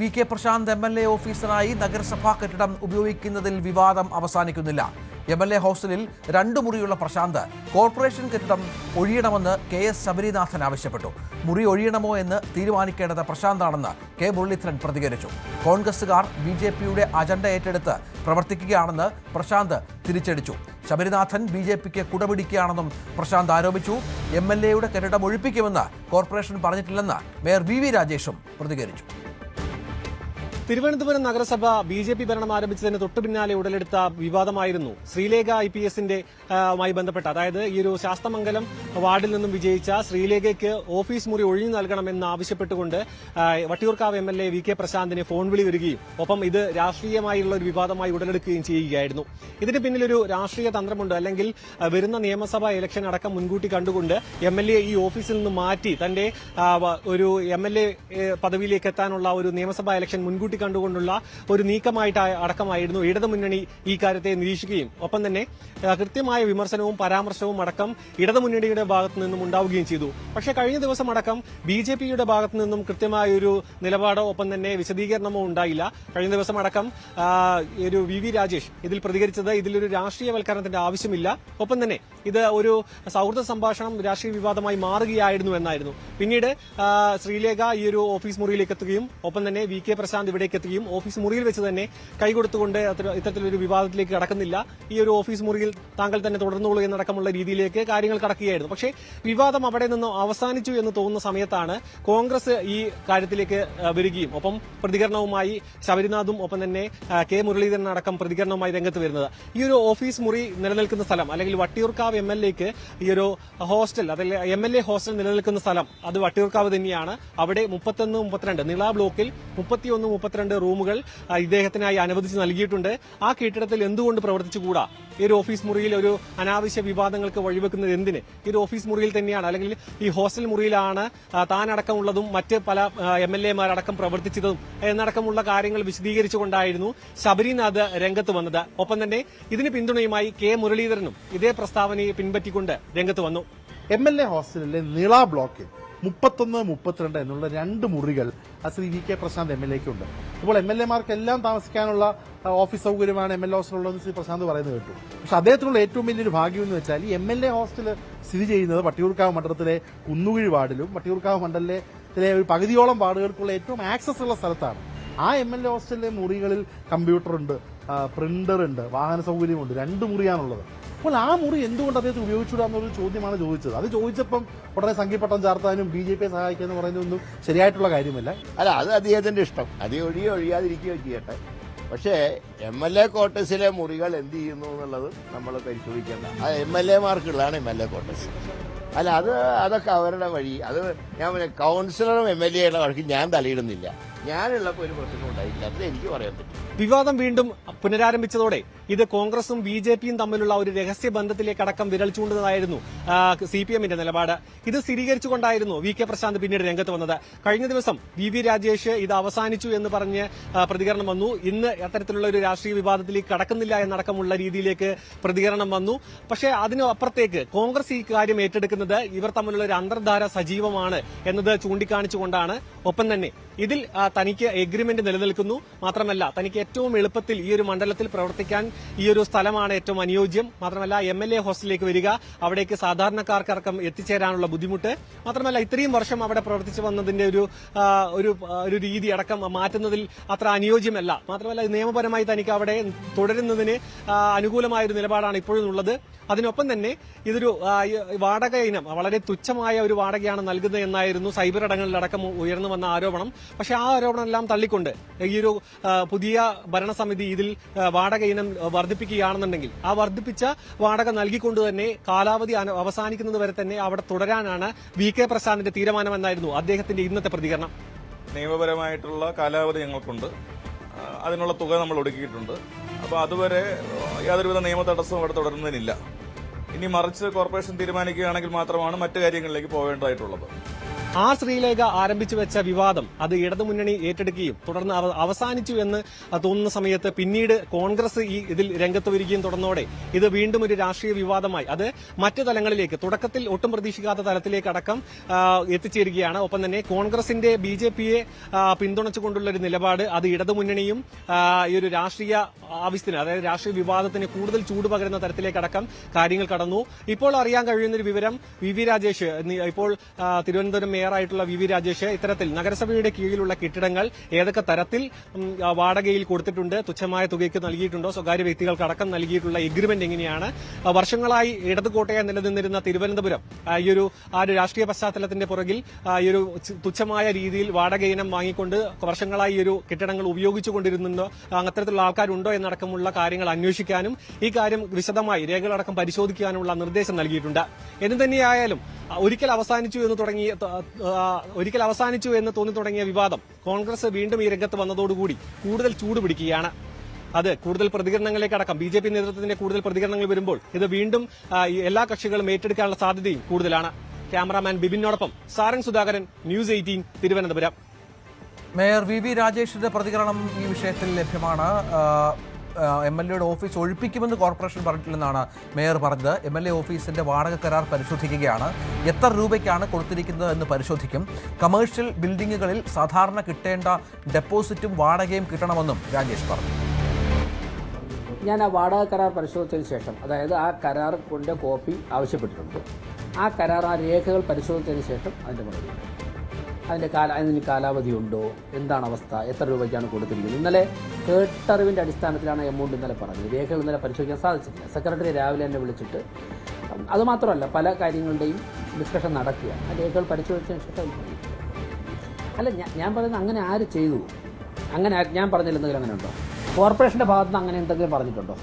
V K Prashant MLA ഓഫീസറായി നഗരസഭാ കെട്ടിടം ഉപയോഗിക്കുന്നതിൽ വിവാദം അവസാനിക്കുന്നില്ല. എം.എൽ.എ ഹോസ്റ്റലിൽ 2 മുറിയുള്ള പ്രശാന്ത് കോർപ്പറേഷൻ കെട്ടിടം ഒഴിയണമെന്ന് കെ.എസ്. ശബരിനാഥൻ ആവശ്യപ്പെട്ടു. മുറി ഒഴിയണമോ എന്ന് തീരുമാനിക്കേണ്ടത് പ്രശാന്താണെന്ന് കെ. മുരളീധരൻ പ്രതികരിച്ചു. കോൺഗ്രസുകാർ ബി.ജെ.പിയുടെ അജണ്ട ഏറ്റെടുത്ത് പ്രവർത്തിക്കുകയാണെന്ന് പ്രശാന്ത് തിരിച്ചടിച്ചു. ശബരിനാഥൻ ബി.ജെ.പിക്ക് കുടപിടിക്കുകയാണെന്നും പ്രശാന്ത് ആരോപിച്ചു. എം.എൽ.എയുടെ കെട്ടിടം ഒഴിപ്പിക്കുമെന്ന് കോർപ്പറേഷൻ പറഞ്ഞിട്ടില്ലെന്ന് മേയർ വി രാജേഷും പ്രതികരിച്ചു. തിരുവനന്തപുരം നഗരസഭ ബി.ജെ.പി ഭരണം ആരംഭിച്ചതിന് തൊട്ടു പിന്നാലെ ഉടലെടുത്ത വിവാദമായിരുന്നു ശ്രീലേഖ IPSന്റെ മായി ബന്ധപ്പെട്ട, അതായത് ഈ ഒരു ശാസ്തമംഗലം വാർഡിൽ നിന്നും വിജയിച്ച ശ്രീലേഖയ്ക്ക് ഓഫീസ് മുറി ഒഴിഞ്ഞു നൽകണമെന്ന് ആവശ്യപ്പെട്ടുകൊണ്ട് വട്ടിയൂർക്കാവ് MLA വി കെ പ്രശാന്തിനെ ഫോൺ വിളി വരികയും ഒപ്പം ഇത് രാഷ്ട്രീയമായുള്ള ഒരു വിവാദമായി ഉടലെടുക്കുകയും ചെയ്യുകയായിരുന്നു. ഇതിന് പിന്നിലൊരു രാഷ്ട്രീയ തന്ത്രമുണ്ട്. അല്ലെങ്കിൽ വരുന്ന നിയമസഭാ ഇലക്ഷൻ അടക്കം മുൻകൂട്ടി കണ്ടുകൊണ്ട് MLA ഈ ഓഫീസിൽ നിന്ന് മാറ്റി തന്റെ ഒരു MLA പദവിയിലേക്ക് എത്താനുള്ള ഒരു നിയമസഭാ ഇലക്ഷൻ മുൻകൂട്ടി കണ്ടുകൊണ്ടുള്ള ഒരു നീക്കമായിട്ട് അടക്കമായിരുന്നു ഇടതുമുന്നണി ഈ കാര്യത്തെ നിരീക്ഷിക്കുകയും ഒപ്പം തന്നെ കൃത്യമായ വിമർശനവും പരാമർശവും അടക്കം ഇടതുമുന്നണിയുടെ ഭാഗത്തു നിന്നും ഉണ്ടാവുകയും ചെയ്തു. പക്ഷേ കഴിഞ്ഞ ദിവസം അടക്കം ബി.ജെ.പിയുടെ ഭാഗത്തു നിന്നും കൃത്യമായൊരു നിലപാടോ ഒപ്പം തന്നെ വിശദീകരണമോ ഉണ്ടായില്ല. കഴിഞ്ഞ ദിവസം അടക്കം ഒരു വി രാജേഷ് ഇതിൽ പ്രതികരിച്ചത് ഇതിലൊരു രാഷ്ട്രീയവൽക്കരണത്തിന്റെ ആവശ്യമില്ല, ഒപ്പം തന്നെ ഇത് ഒരു സൗഹൃദ സംഭാഷണം രാഷ്ട്രീയ വിവാദമായി മാറുകയായിരുന്നു എന്നായിരുന്നു. പിന്നീട് ശ്രീലേഖ ഈ ഒരു ഓഫീസ് മുറിയിലേക്ക് എത്തുകയും ഒപ്പം തന്നെ വി കെ പ്രശാന്ത് ഇവിടേക്ക് എത്തുകയും ഓഫീസ് മുറിയിൽ വെച്ച് തന്നെ കൈകൊടുത്തുകൊണ്ട് ഇത്തരത്തിലൊരു വിവാദത്തിലേക്ക് കടക്കുന്നില്ല, ഈ ഒരു ഓഫീസ് മുറിയിൽ താങ്കൾ തന്നെ തുടർന്നോളൂ എന്നടക്കമുള്ള രീതിയിലേക്ക് കാര്യങ്ങൾ കടക്കുകയായിരുന്നു. പക്ഷേ വിവാദം അവിടെ നിന്ന് അവസാനിച്ചു എന്ന് തോന്നുന്ന സമയത്താണ് കോൺഗ്രസ് ഈ കാര്യത്തിലേക്ക് വരികയും ഒപ്പം പ്രതികരണവുമായി ശബരിനാഥും ഒപ്പം തന്നെ കെ. മുരളീധരൻ അടക്കം പ്രതികരണവുമായി രംഗത്ത് വരുന്നത്. ഈ ഒരു ഓഫീസ് മുറി നിലനിൽക്കുന്ന സ്ഥലം അല്ലെങ്കിൽ വട്ടിയൂർക്കാവ് MLAക്ക് ഈ ഒരു ഹോസ്റ്റൽ അതല്ല MLA ഹോസ്റ്റൽ നിലനിൽക്കുന്ന സ്ഥലം അത് വട്ടിയൂർക്കാവ് തന്നെയാണ്. അവിടെ 31-32 നിള ബ്ലോക്കിൽ 31-32 റൂമുകൾ ഇദ്ദേഹത്തിനായി അനുവദിച്ച് നൽകിയിട്ടുണ്ട്. ആ കെട്ടിടത്തിൽ എന്തുകൊണ്ട് പ്രവർത്തിച്ചുകൂടാ? ഈ ഒരു ഓഫീസ് മുറിയിൽ ഒരു അനാവശ്യ വിവാദങ്ങൾക്ക് വഴിവെക്കുന്നത് എന്തിന്? ഈ ഒരു ഓഫീസ് മുറിയിൽ തന്നെയാണ് അല്ലെങ്കിൽ ഈ ഹോസ്റ്റൽ മുറിയിലാണ് താനടക്കമുള്ളതും മറ്റ് പല MLAമാരടക്കം പ്രവർത്തിച്ചതും എന്നടക്കമുള്ള കാര്യങ്ങൾ വിശദീകരിച്ചുകൊണ്ടായിരുന്നു ശബരിനാഥ് രംഗത്ത് വന്നത്. ഒപ്പം തന്നെ ഇതിന് പിന്തുണയുമായി കെ. മുരളീധരനും ഇതേ പ്രസ്താവനയെ പിൻപറ്റിക്കൊണ്ട് രംഗത്ത് വന്നു. MLA ഹോസ്റ്റലിലെ നിള ബ്ലോക്കിൽ 31-32 എന്നുള്ള 2 മുറികൾ ശ്രീ വി കെ പ്രശാന്ത് MLAക്കുണ്ട്. ഇപ്പോൾ MLAമാർക്ക് എല്ലാം താമസിക്കാനുള്ള ഓഫീസ് സൗകര്യമാണ് MLA ഹോസ്റ്റലുള്ളതെന്ന് ശ്രീ പ്രശാന്ത് പറയുന്നത് കേട്ടു. പക്ഷെ അദ്ദേഹത്തിനുള്ള ഏറ്റവും വലിയൊരു ഭാഗ്യം എന്ന് വെച്ചാൽ ഈ MLA ഹോസ്റ്റൽ സ്ഥിതി ചെയ്യുന്നത് വട്ടിയൂർക്കാവ് മണ്ഡലത്തിലെ കുന്നുകുഴി വാർഡിലും വട്ടിയൂർക്കാവ് മണ്ഡലത്തിലെ ഒരു പകുതിയോളം വാർഡുകൾക്കുള്ള ഏറ്റവും ആക്സസ് ഉള്ള സ്ഥലത്താണ്. ആ MLA ഹോസ്റ്റലിലെ മുറികളിൽ കമ്പ്യൂട്ടറുണ്ട്, പ്രിന്ററുണ്ട്, വാഹന സൗകര്യമുണ്ട്, 2 മുറിയാണുള്ളത്. അപ്പോൾ ആ മുറി എന്തുകൊണ്ട് അദ്ദേഹത്തിന് ഉപയോഗിച്ചുകൂടാന്നൊരു ചോദ്യമാണ് ചോദിച്ചത്. അത് ചോദിച്ചപ്പം ഉടനെ സംഘിപ്പട്ടം ചാർത്താനും BJPയെ സഹായിക്കുക എന്ന് പറയുന്നതൊന്നും ശരിയായിട്ടുള്ള കാര്യമല്ല. അല്ല, അത് അദ്ദേഹത്തിന്റെ ഇഷ്ടം. അത് ഒഴിയാതിരിക്കുകയോ ചെയ്യട്ടെ. പക്ഷേ MLA ക്വാർട്ടേഴ്സിലെ മുറികൾ എന്ത് ചെയ്യുന്നു എന്നുള്ളത് നമ്മൾ പരിശോധിക്കേണ്ട. അത് MLAമാർക്കുള്ളതാണ് MLA ക്വാർട്ടേഴ്സ്. അല്ല, അതൊക്കെ അവരുടെ വഴി. അത് ഞാൻ കൗൺസിലറും MLAയുടെ വഴിക്ക് ഞാൻ തലയിടുന്നില്ല. ഞാനുള്ളപ്പോൾ ഒരു പ്രശ്നം ഉണ്ടായില്ല, അത് എനിക്ക് പറയാൻ പറ്റും. വിവാദം വീണ്ടും പുനരാരംഭിച്ചതോടെ ഇത് കോൺഗ്രസും BJPയും തമ്മിലുള്ള ഒരു രഹസ്യ ബന്ധത്തിലേക്കടക്കം വിരൽ ചൂണ്ടുന്നതായിരുന്നു CPMന്റെ നിലപാട്. ഇത് സ്ഥിരീകരിച്ചുകൊണ്ടായിരുന്നു വി കെ പ്രശാന്ത് പിന്നീട് രംഗത്ത് വന്നത്. കഴിഞ്ഞ ദിവസം വി രാജേഷ് ഇത് അവസാനിച്ചു എന്ന് പറഞ്ഞ് പ്രതികരണം വന്നു. ഇന്ന് അത്തരത്തിലുള്ള ഒരു രാഷ്ട്രീയ വിവാദത്തിലേക്ക് കടക്കുന്നില്ല എന്നടക്കമുള്ള രീതിയിലേക്ക് പ്രതികരണം വന്നു. പക്ഷേ അതിനു അപ്പുറത്തേക്ക് കോൺഗ്രസ് ഈ കാര്യം ഏറ്റെടുക്കുന്നത് ഇവർ തമ്മിലുള്ള ഒരു അന്തർധാര സജീവമാണ് എന്നത് ചൂണ്ടിക്കാണിച്ചുകൊണ്ടാണ്. ഒപ്പം തന്നെ ഇതിൽ തനിക്ക് എഗ്രിമെന്റ് നിലനിൽക്കുന്നു, മാത്രമല്ല തനിക്ക് ഏറ്റവും എളുപ്പത്തിൽ ഈ ഒരു മണ്ഡലത്തിൽ പ്രവർത്തിക്കാൻ ഈ ഒരു സ്ഥലമാണ് ഏറ്റവും അനുയോജ്യം. മാത്രമല്ല MLA ഹോസ്റ്റലിലേക്ക് വരിക, അവിടേക്ക് സാധാരണക്കാർക്കടക്കം എത്തിച്ചേരാനുള്ള ബുദ്ധിമുട്ട്, മാത്രമല്ല ഇത്രയും വർഷം അവിടെ പ്രവർത്തിച്ചു വന്നതിന്റെ ഒരു രീതി അടക്കം മാറ്റുന്നതിൽ അത്ര അനുയോജ്യമല്ല. മാത്രമല്ല നിയമപരമായി തനിക്ക് അവിടെ തുടരുന്നതിന് അനുകൂലമായൊരു നിലപാടാണ് ഇപ്പോഴും ഉള്ളത്. അതിനൊപ്പം തന്നെ ഇതൊരു വാടക ഇനം വളരെ തുച്ഛമായ ഒരു വാടകയാണ് നൽകുന്നത് എന്നായിരുന്നു സൈബർ ഇടങ്ങളിലടക്കം ഉയർന്നു വന്ന ആരോപണം. പക്ഷേ ആ ആരോപണമെല്ലാം തള്ളിക്കൊണ്ട് ഈ ഒരു പുതിയ ഭരണസമിതി ഇതിൽ വാടക ഇനം വർദ്ധിപ്പിക്കുകയാണെന്നുണ്ടെങ്കിൽ ആ വർദ്ധിപ്പിച്ച വാടക നൽകിക്കൊണ്ട് തന്നെ കാലാവധി അവസാനിക്കുന്നത് വരെ തന്നെ അവിടെ തുടരാനാണ് വി കെ പ്രശാന്തിന്റെ തീരുമാനമെന്നായിരുന്നു അദ്ദേഹത്തിന്റെ ഇന്നത്തെ പ്രതികരണം. നിയമപരമായിട്ടുള്ള കാലാവധി ഞങ്ങൾക്കുണ്ട്, അതിനുള്ള തുക നമ്മൾ ഒടുക്കിയിട്ടുണ്ട്. അപ്പോൾ അതുവരെ യാതൊരുവിധ നിയമ തടസ്സവും അവിടെ തുടരുന്നതിനില്ല. ഇനി മറിച്ച് കോർപ്പറേഷൻ തീരുമാനിക്കുകയാണെങ്കിൽ മാത്രമാണ് മറ്റു കാര്യങ്ങളിലേക്ക് പോകേണ്ടതായിട്ടുള്ളത്. ആ ശ്രീലേഖ ആരംഭിച്ചു വെച്ച വിവാദം അത് ഇടതുമുന്നണി ഏറ്റെടുക്കുകയും തുടർന്ന് അവസാനിച്ചു എന്ന് തോന്നുന്ന സമയത്ത് പിന്നീട് കോൺഗ്രസ് ഇതിൽ രംഗത്ത് വരികയും തുടർന്നോടെ ഇത് വീണ്ടും ഒരു രാഷ്ട്രീയ വിവാദമായി അത് മറ്റ് തലങ്ങളിലേക്ക് തുടക്കത്തിൽ ഒട്ടും പ്രതീക്ഷിക്കാത്ത തലത്തിലേക്ക് അടക്കം എത്തിച്ചേരുകയാണ്. ഒപ്പം തന്നെ കോൺഗ്രസിന്റെ BJPയെ പിന്തുണച്ചുകൊണ്ടുള്ള ഒരു നിലപാട് അത് ഇടതുമുന്നണിയും ഈ ഒരു രാഷ്ട്രീയ ആവശ്യത്തിന് അതായത് രാഷ്ട്രീയ വിവാദത്തിന് കൂടുതൽ ചൂട് പകരുന്ന തരത്തിലേക്കടക്കം കാര്യങ്ങൾ കടന്നു. ഇപ്പോൾ അറിയാൻ കഴിയുന്നൊരു വിവരം VV രാജേഷ് ഇപ്പോൾ തിരുവനന്തപുരം മേയറായിട്ടുള്ള VV രാജേഷ് ഇത്തരത്തിൽ നഗരസഭയുടെ കീഴിലുള്ള കെട്ടിടങ്ങൾ ഏതൊക്കെ തരത്തിൽ വാടകയിൽ കൊടുത്തിട്ടുണ്ട്, തുച്ഛമായ തുകയ്ക്ക് നൽകിയിട്ടുണ്ടോ, സ്വകാര്യ വ്യക്തികൾക്കടക്കം നൽകിയിട്ടുള്ള എഗ്രിമെന്റ് എങ്ങനെയാണ്, വർഷങ്ങളായി ഇടതുകോട്ടയായി നിലനിന്നിരുന്ന തിരുവനന്തപുരം ഈ ഒരു രാഷ്ട്രീയ പശ്ചാത്തലത്തിന്റെ പുറകിൽ ഈ ഒരു തുച്ഛമായ രീതിയിൽ വാടക ഇനം വാങ്ങിക്കൊണ്ട് വർഷങ്ങളായി ഈ ഒരു കെട്ടിടങ്ങൾ ഉപയോഗിച്ചുകൊണ്ടിരുന്നുണ്ടോ, അത്തരത്തിലുള്ള ആൾക്കാരുണ്ടോ എന്നടക്കമുള്ള കാര്യങ്ങൾ അന്വേഷിക്കാനും ഈ കാര്യം വിശദമായി രേഖകളടക്കം പരിശോധിക്കാനുമുള്ള നിർദ്ദേശം നൽകിയിട്ടുണ്ട്. എന്തു തന്നെയായാലും ഒരിക്കൽ അവസാനിച്ചു എന്ന് തോന്നി തുടങ്ങിയ വിവാദം കോൺഗ്രസ് വീണ്ടും ഈ രംഗത്ത് വന്നതോടുകൂടി കൂടുതൽ ചൂട് പിടിക്കുകയാണ്. അത് കൂടുതൽ പ്രതികരണങ്ങളിലേക്കടക്കം BJP നേതൃത്വത്തിന്റെ കൂടുതൽ പ്രതികരണങ്ങൾ വരുമ്പോൾ ഇത് വീണ്ടും എല്ലാ കക്ഷികളും ഏറ്റെടുക്കാനുള്ള സാധ്യതയും കൂടുതലാണ്. ക്യാമറാമാൻ ബിബിനോടൊപ്പം Sarang Sudhakaran, News 18 Thiruvananthapuram. Mayor VV രാജേഷിന്റെ പ്രതികരണം ഈ വിഷയത്തിൽ ലഭ്യമാണ്. MLAയുടെ ഓഫീസ് ഒഴിപ്പിക്കുമെന്ന് കോർപ്പറേഷൻ പറഞ്ഞിട്ടില്ലെന്നാണ് മേയർ പറഞ്ഞത്. MLA ഓഫീസിന്റെ വാടക കരാർ പരിശോധിക്കുകയാണ്. എത്ര രൂപയ്ക്കാണ് കൊടുത്തിരിക്കുന്നത് എന്ന് പരിശോധിക്കും. കമേഴ്ഷ്യൽ ബിൽഡിംഗുകളിൽ സാധാരണ കിട്ടേണ്ട ഡെപ്പോസിറ്റും വാടകയും കിട്ടണമെന്നും രാജേഷ് പറഞ്ഞു. ഞാൻ ആ വാടക കരാർ പരിശോധിച്ചതിന് ശേഷം, അതായത് ആ കരാർ കൊണ്ട് കോപ്പി ആവശ്യപ്പെട്ടിട്ടുണ്ട്. ആ രേഖകൾ പരിശോധിച്ചതിന് ശേഷം അതിൻ്റെ മറുപടി, അതിന് കാലാവധിയുണ്ടോ, എന്താണ് അവസ്ഥ, എത്ര രൂപയ്ക്കാണ് കൊടുത്തിരിക്കുന്നത്. ഇന്നലെ കേട്ടറിവിൻ്റെ അടിസ്ഥാനത്തിലാണ് എമൗണ്ട് ഇന്നലെ പറഞ്ഞത്. രേഖകൾ ഇന്നലെ പരിശോധിക്കാൻ സാധിച്ചില്ല. സെക്രട്ടറി രാവിലെ എന്നെ വിളിച്ചിട്ട് അതുമാത്രമല്ല പല കാര്യങ്ങളുടെയും ഡിസ്കഷൻ നടക്കുക. ആ രേഖകൾ പരിശോധിച്ചതിന് ശേഷം അല്ല ഞാൻ പറയുന്നത് അങ്ങനെ ആര് ചെയ്തു, അങ്ങനെ ഞാൻ പറഞ്ഞില്ലെന്തെങ്കിലും അങ്ങനെ ഉണ്ടോ? കോർപ്പറേഷൻ്റെ ഭാഗത്തുനിന്ന് അങ്ങനെ എന്തെങ്കിലും പറഞ്ഞിട്ടുണ്ടോ?